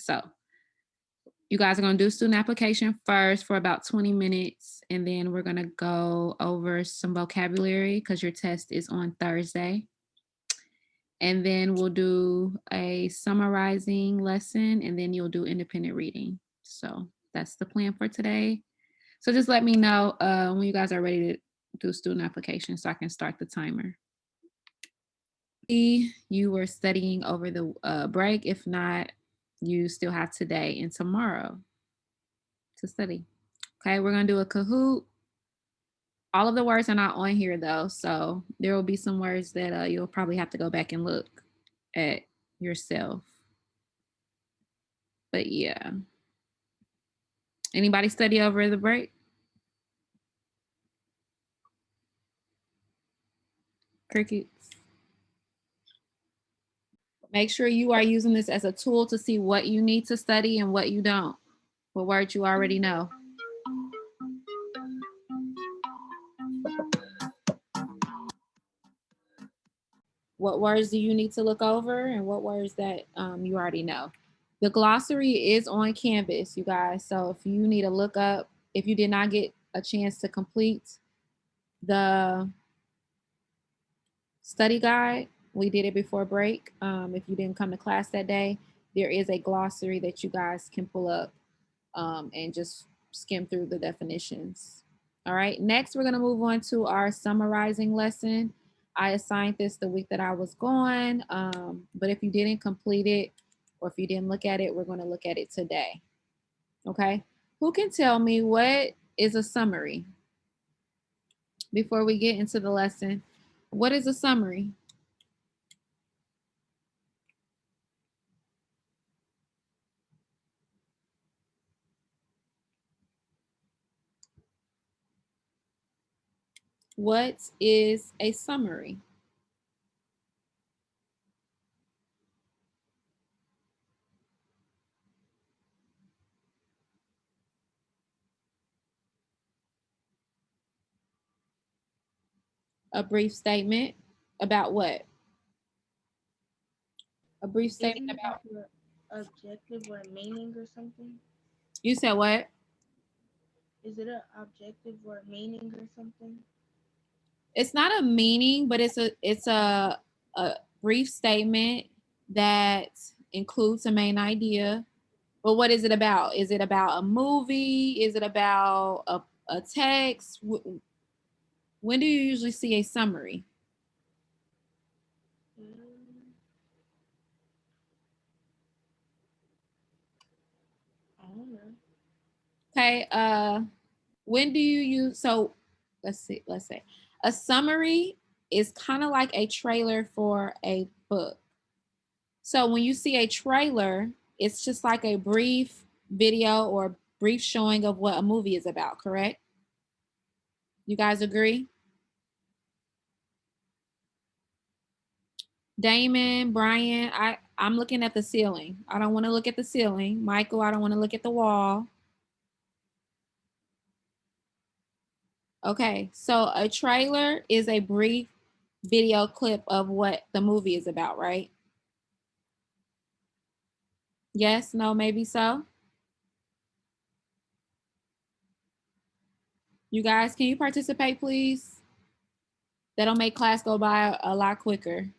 So you guys are going to do student application first for about 20 minutes, and then we're going to go over some vocabulary because your test is on Thursday. And then we'll do a summarizing lesson, and then you'll do independent reading. So that's the plan for today. So just let me know when you guys are ready to do student application so I can start the timer. You were studying over the break. If not, you still have today and tomorrow to study. Okay, we're gonna do a Kahoot. All of the words are not on here though, so there will be some words that you'll probably have to go back and look at yourself. But yeah. Anybody study over the break? Crickets. Make sure you are using this as a tool to see what you need to study and what you don't. What words you already know. What words do you need to look over and what words that you already know. The glossary is on Canvas, you guys. So if you need to look up, if you did not get a chance to complete the study guide, we did it before break. If you didn't come to class that day, there is a glossary that you guys can pull up and just skim through the definitions. All right, next we're gonna move on to our summarizing lesson. I assigned this the week that I was gone, but if you didn't complete it or if you didn't look at it, we're gonna look at it today. Okay, who can tell me what is a summary? Before we get into the lesson, what is a summary? What is a summary? A brief statement about what? A brief statement about. Objective or meaning or something? You said what? Is it an objective or meaning or something? It's not a meaning, but it's a brief statement that includes a main idea. But what is it about? Is it about a movie? Is it about a text? When do you usually see a summary? Mm, I don't know. Okay. When do you use so let's say a summary is kind of like a trailer for a book. So when you see a trailer, it's just like a brief video or brief showing of what a movie is about, correct? You guys agree? Damon, Brian, I'm looking at the ceiling. I don't want to look at the ceiling. Michael, I don't want to look at the wall. Okay, so a trailer is a brief video clip of what the movie is about, right? Yes, no, maybe so. You guys, can you participate, please? That'll make class go by a lot quicker.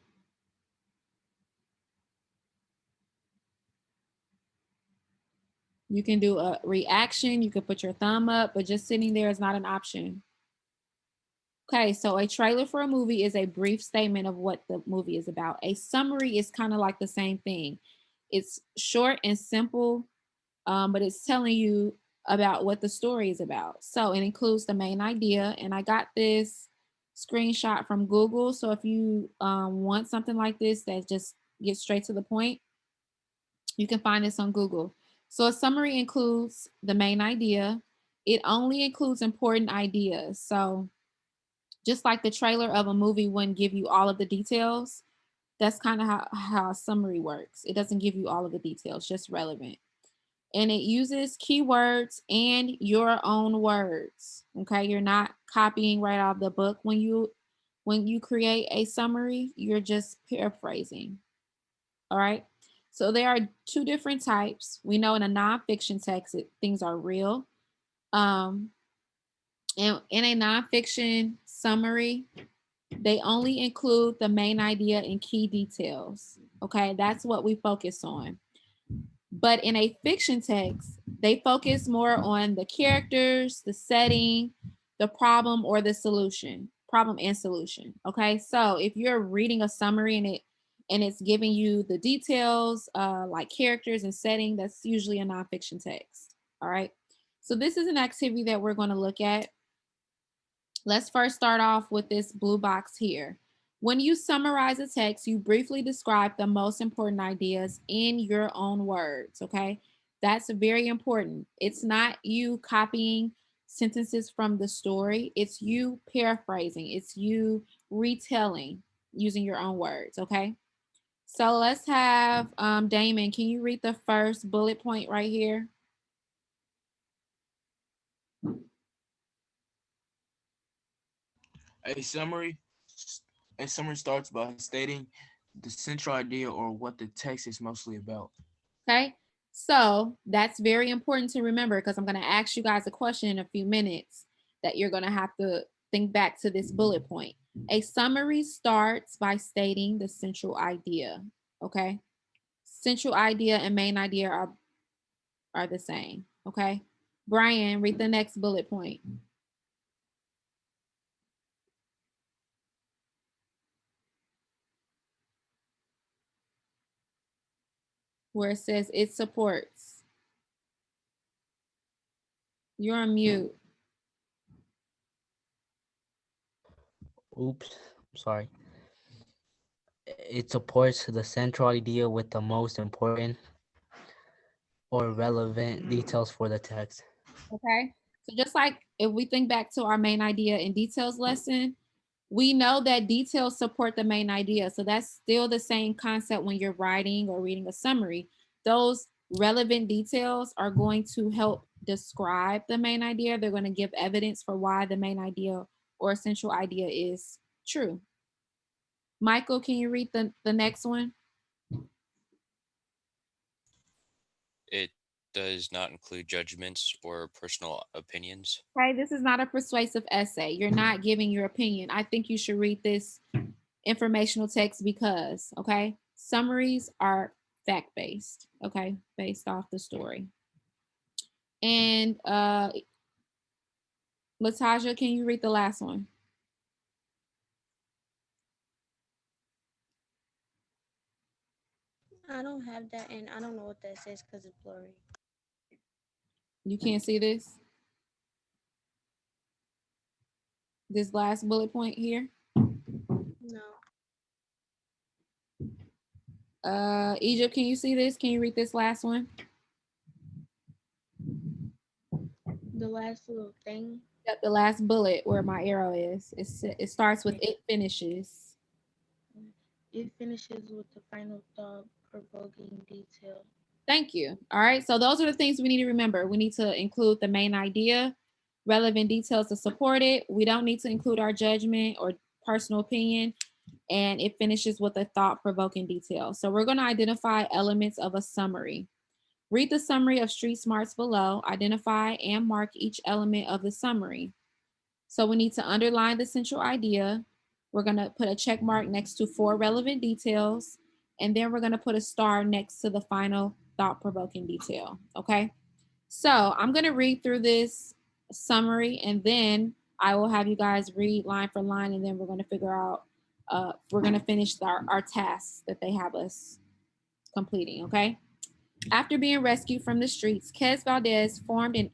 You can do a reaction, you can put your thumb up, but just sitting there is not an option. Okay, so a trailer for a movie is a brief statement of what the movie is about. A summary is kind of like the same thing. It's short and simple, but it's telling you about what the story is about. So it includes the main idea, and I got this screenshot from Google. So if you want something like this that just gets straight to the point, you can find this on Google. So a summary includes the main idea. It only includes important ideas. So just like the trailer of a movie wouldn't give you all of the details, that's kind of how a summary works. It doesn't give you all of the details, just relevant. And it uses keywords and your own words. Okay, you're not copying right out of the book when you create a summary, you're just paraphrasing. All right. So there are two different types. We know in a nonfiction text, things are real. Um, and in a nonfiction summary, they only include the main idea and key details. Okay, that's what we focus on. But in a fiction text, they focus more on the characters, the setting, the problem, or the solution. Problem and solution. Okay, so if you're reading a summary and it's giving you the details, like characters and setting, that's usually a nonfiction text. All right. So this is an activity that we're going to look at. Let's first start off with this blue box here. When you summarize a text, you briefly describe the most important ideas in your own words, okay? That's very important. It's not you copying sentences from the story, it's you paraphrasing, it's you retelling using your own words, okay? So let's have Damon, can you read the first bullet point right here? A summary a summary starts by stating the central idea or what the text is mostly about. Okay. So that's very important to remember because I'm going to ask you guys a question in a few minutes that you're going to have to think back to this bullet point. A summary starts by stating the central idea. Okay. Central idea and main idea are the same. Okay. Brian, read the next bullet point. Where it says it supports. You're on mute. Oops, I'm sorry. It supports the central idea with the most important or relevant details for the text. Okay. So just like if we think back to our main idea and details lesson, we know that details support the main idea. So that's still the same concept when you're writing or reading a summary. Those relevant details are going to help describe the main idea. They're going to give evidence for why the main idea or essential idea is true. Michael, can you read the next one? It does not include judgments or personal opinions. Okay, this is not a persuasive essay. You're not giving your opinion. I think you should read this informational text because, okay, summaries are fact-based, okay, based off the story. And Latasha, can you read the last one? I don't have that, and I don't know what that says because it's blurry. You can't see this? This last bullet point here? No. Egypt, can you see this? Can you read this last one? The last little thing. Yep, the last bullet where my arrow is. It starts with it finishes. It finishes with the final thought-provoking detail. Thank you. All right, so those are the things we need to remember. We need to include the main idea, relevant details to support it. We don't need to include our judgment or personal opinion, and it finishes with a thought-provoking detail. So we're going to identify elements of a summary. Read the summary of Street Smarts below. Identify and mark each element of the summary. So we need to underline the central idea. We're going to put a check mark next to 4 relevant details, and then we're going to put a star next to the final thought-provoking detail, okay? So I'm going to read through this summary, and then I will have you guys read line for line, and then we're going to figure out, we're going to finish our tasks that they have us completing, okay? After being rescued from the streets, Quez Valdez formed an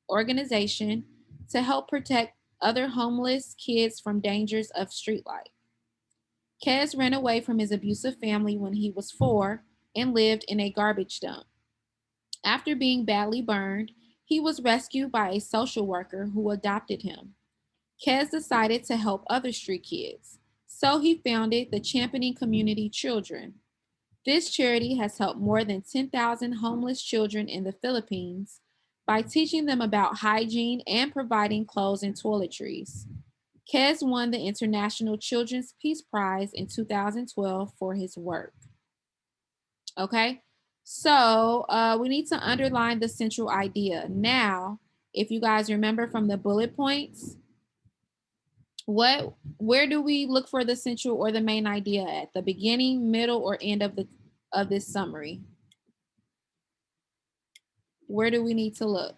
organization to help protect other homeless kids from dangers of street life. Quez ran away from his abusive family when he was 4 and lived in a garbage dump. After being badly burned, he was rescued by a social worker who adopted him. Quez decided to help other street kids, so he founded the Championing Community Children. This charity has helped more than 10,000 homeless children in the Philippines by teaching them about hygiene and providing clothes and toiletries. Quez won the International Children's Peace Prize in 2012 for his work. Okay, so we need to underline the central idea. Now, if you guys remember from the bullet points, where do we look for the central or the main idea at? The beginning, middle, or end of this summary? Where do we need to look?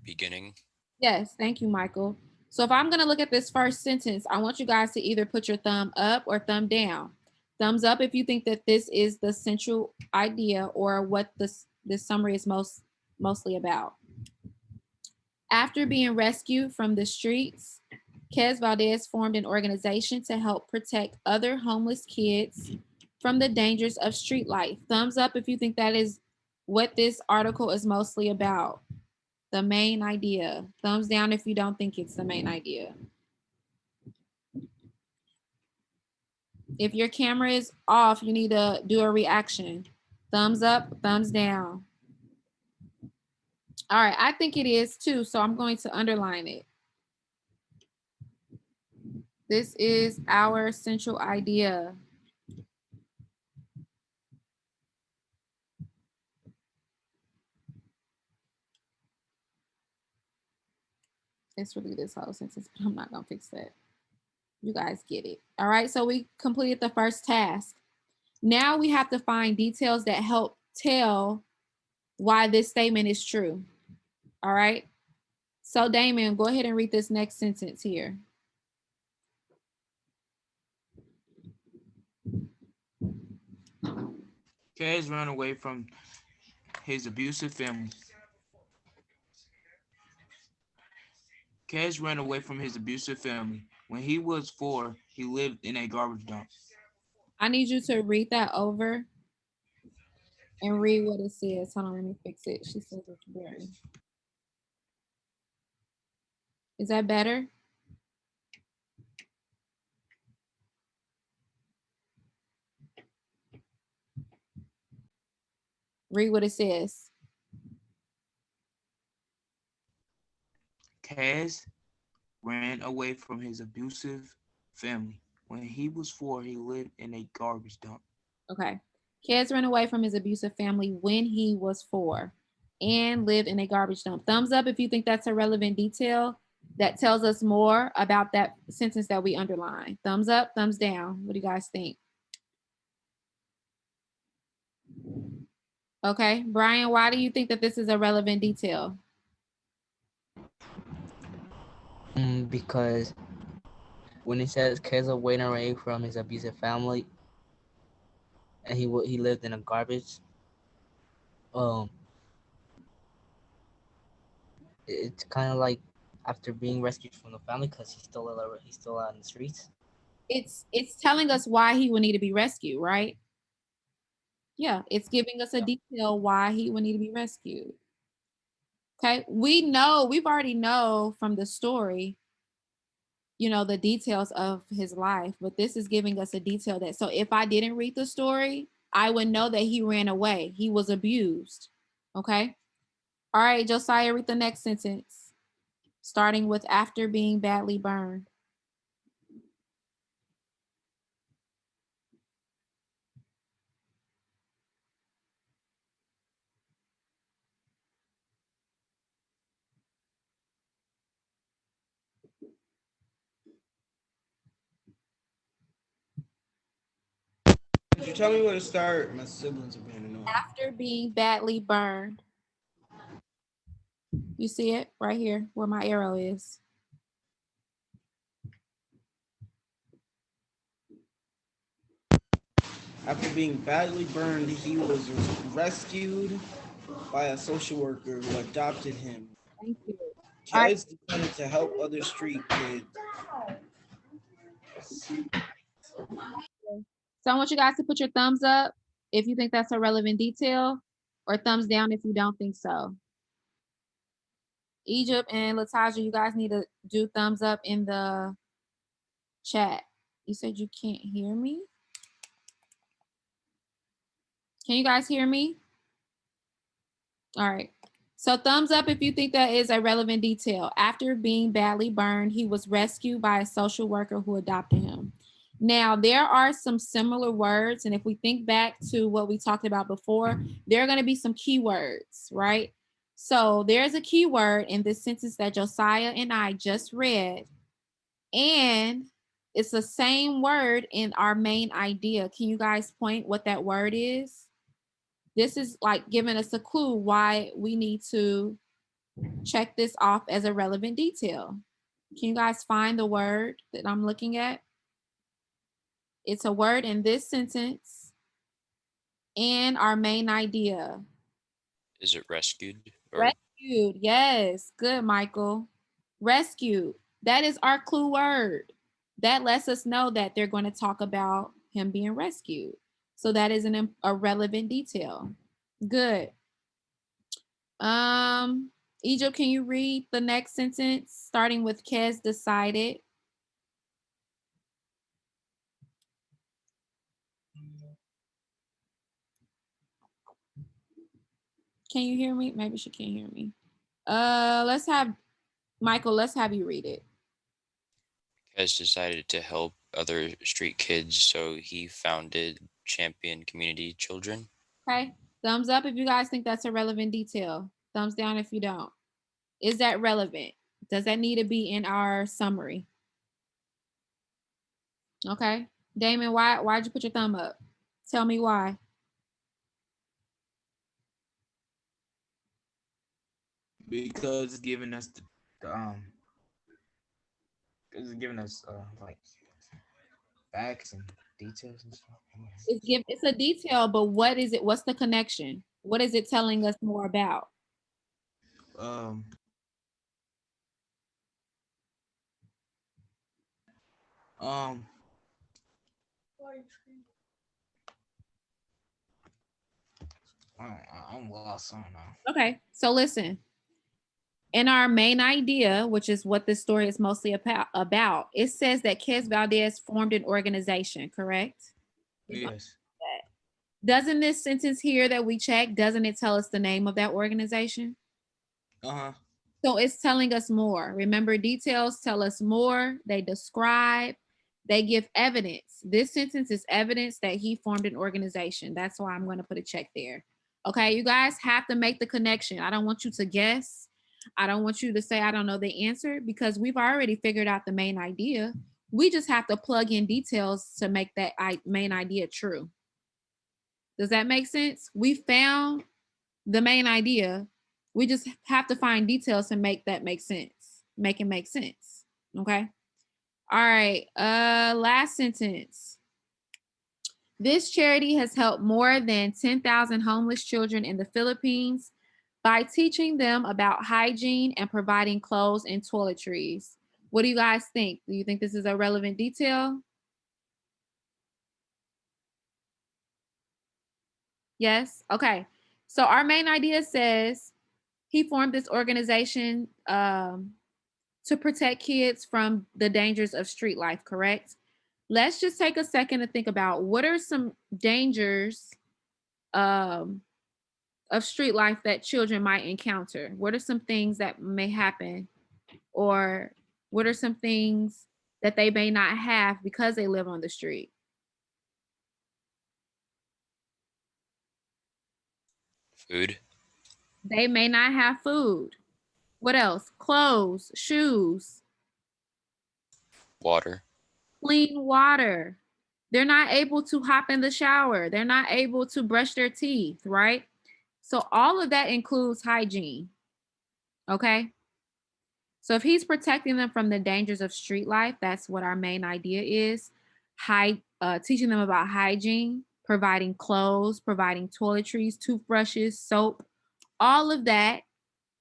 Beginning. Yes, thank you, Michael. So if I'm going to look at this first sentence, I want you guys to either put your thumb up or thumb down. Thumbs up if you think that this is the central idea or what this summary is mostly about. After being rescued from the streets, Quez Valdez formed an organization to help protect other homeless kids from the dangers of street life. Thumbs up if you think that is what this article is mostly about. The main idea. Thumbs down if you don't think it's the main idea. If your camera is off, you need to do a reaction. Thumbs up, thumbs down. All right, I think it is too, so I'm going to underline it. This is our central idea. It's really this whole sentence, but I'm not gonna fix that. You guys get it. All right, so we completed the first task. Now we have to find details that help tell why this statement is true. All right, so Damon, go ahead and read this next sentence here. Quez ran away from his abusive family. Quez ran away from his abusive family. When he was 4, he lived in a garbage dump. I need you to read that over and read what it says. Hold on, let me fix it. She says it's blurry. Is that better? Read what it says. Quez ran away from his abusive family. When he was 4, he lived in a garbage dump. Okay. Quez ran away from his abusive family when he was 4 and lived in a garbage dump. Thumbs up if you think that's a relevant detail that tells us more about that sentence that we underlined. Thumbs up, thumbs down. What do you guys think? Okay, Brian, why do you think that this is a relevant detail? Because when it says Keza went away from his abusive family and he lived in a garbage, it's kind of like after being rescued from the family because he's still out in the streets. It's telling us why he would need to be rescued, right? Yeah, it's giving us a detail why he would need to be rescued. Okay, we've already know from the story, you know, the details of his life, but this is giving us a detail that, so if I didn't read the story, I would know that he ran away. He was abused. Okay. All right, Josiah, read the next sentence, starting with after being badly burned. Could you tell me where to start? My siblings are being annoying. After being badly burned. You see it right here where my arrow is. After being badly burned, he was rescued by a social worker who adopted him. Thank you. Quez decided to help other street kids. So I want you guys to put your thumbs up if you think that's a relevant detail, or thumbs down if you don't think so. Egypt and Latasha, you guys need to do thumbs up in the chat. You said you can't hear me? Can you guys hear me? All right. So thumbs up if you think that is a relevant detail. After being badly burned, he was rescued by a social worker who adopted him. Now, there are some similar words, and if we think back to what we talked about before, there are going to be some keywords, right? So there's a keyword in this sentence that Josiah and I just read, and it's the same word in our main idea. Can you guys point what that word is? This is like giving us a clue why we need to check this off as a relevant detail. Can you guys find the word that I'm looking at? It's a word in this sentence and our main idea. Is it rescued? Or Rescued. Yes. Good, Michael. Rescued. That is our clue word. That lets us know that they're going to talk about him being rescued. So that is a relevant detail. Good. Egypt, can you read the next sentence starting with Kez decided? Can you hear me? Maybe she can't hear me. Let's have Michael, let's have you read it. has decided to help other street kids, so he founded Champion Community Children. Okay. Thumbs up if you guys think that's a relevant detail. Thumbs down if you don't. Is that relevant? Does that need to be in our summary? Okay. Damon, why'd you put your thumb up? Tell me why. Because it's giving us like facts and details and stuff. It's a detail, but what is it? What's the connection? What is it telling us more about? Um, I'm lost on now. Okay, so listen. In our main idea, which is what this story is mostly about, it says that Kez Valdez formed an organization, correct? Yes. Doesn't this sentence here that we checked, doesn't it tell us the name of that organization? Uh-huh. So it's telling us more. Remember, details tell us more. They describe, they give evidence. This sentence is evidence that he formed an organization. That's why I'm going to put a check there. Okay, you guys have to make the connection. I don't want you to guess. I don't want you to say, I don't know the answer, because we've already figured out the main idea. We just have to plug in details to make that main idea true. Does that make sense? We found the main idea. We just have to find details to make that make sense. Make it make sense. Okay. All right. Last sentence. This charity has helped more than 10,000 homeless children in the Philippines by teaching them about hygiene and providing clothes and toiletries. What do you guys think? Do you think this is a relevant detail? Yes. Okay. So our main idea says he formed this organization to protect kids from the dangers of street life, correct? Let's just take a second to think about what are some dangers of street life that children might encounter? What are some things that may happen? Or what are some things that they may not have because they live on the street? Food. They may not have food. What else? Clothes, shoes, Water. clean water. They're not able to hop in the shower. They're not able to brush their teeth, right? So all of that includes hygiene. Okay. So if he's protecting them from the dangers of street life, that's what our main idea is. Teaching them about hygiene, providing clothes, providing toiletries, toothbrushes, soap. All of that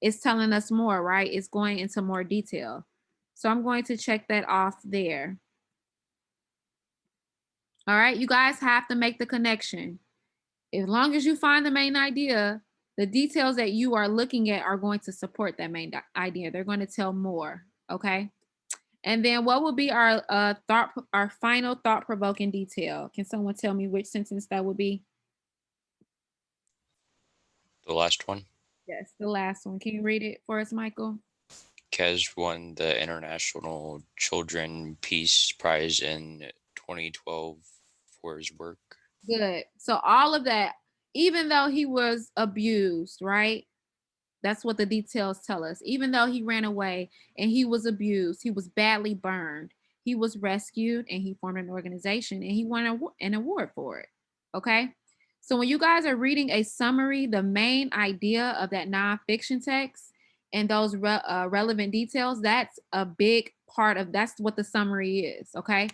is telling us more, right? It's going into more detail. So I'm going to check that off there. All right, you guys have to make the connection. As long as you find the main idea, the details that you are looking at are going to support that main idea. They're going to tell more, okay? And then what will be our final thought-provoking detail? Can someone tell me which sentence that would be? The last one. Yes, the last one. Can you read it for us, Michael? Kez won the International Children Peace Prize in 2012 for his work. Good. So all of that, even though he was abused, right? That's what the details tell us. Even though he ran away and he was abused, he was badly burned, he was rescued and he formed an organization and he won an award for it. Okay. So when you guys are reading a summary, the main idea of that nonfiction text and those relevant details, that's a big part of, that's what the summary is. Okay.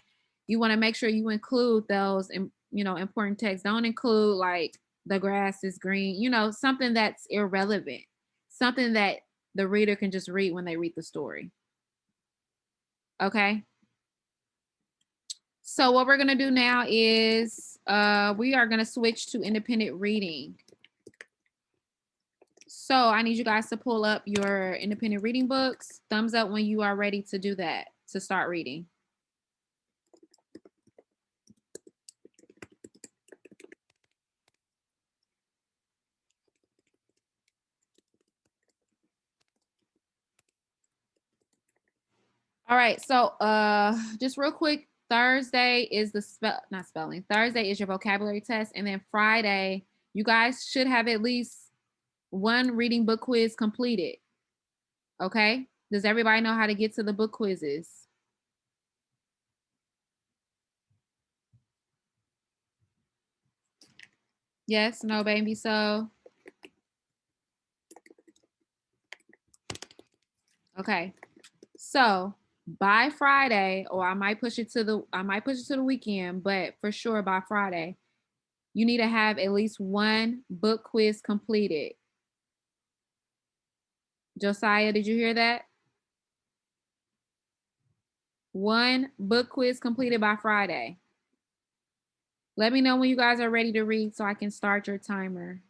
You want to make sure you include those, important text. Don't include like the grass is green, something that's irrelevant, something that the reader can just read when they read the story. Okay. So what we're going to do now is we are going to switch to independent reading. So I need you guys to pull up your independent reading books. Thumbs up when you are ready to do that, to start reading. All right, so just real quick, Thursday is the Thursday is your vocabulary test, and then Friday, you guys should have at least one reading book quiz completed. Okay? Does everybody know how to get to the book quizzes? Yes, no, baby, so. Okay. So by Friday, or I might push it to the weekend, but for sure by Friday, you need to have at least one book quiz completed. Josiah, did you hear that? One book quiz completed by Friday. Let me know when you guys are ready to read so I can start your timer.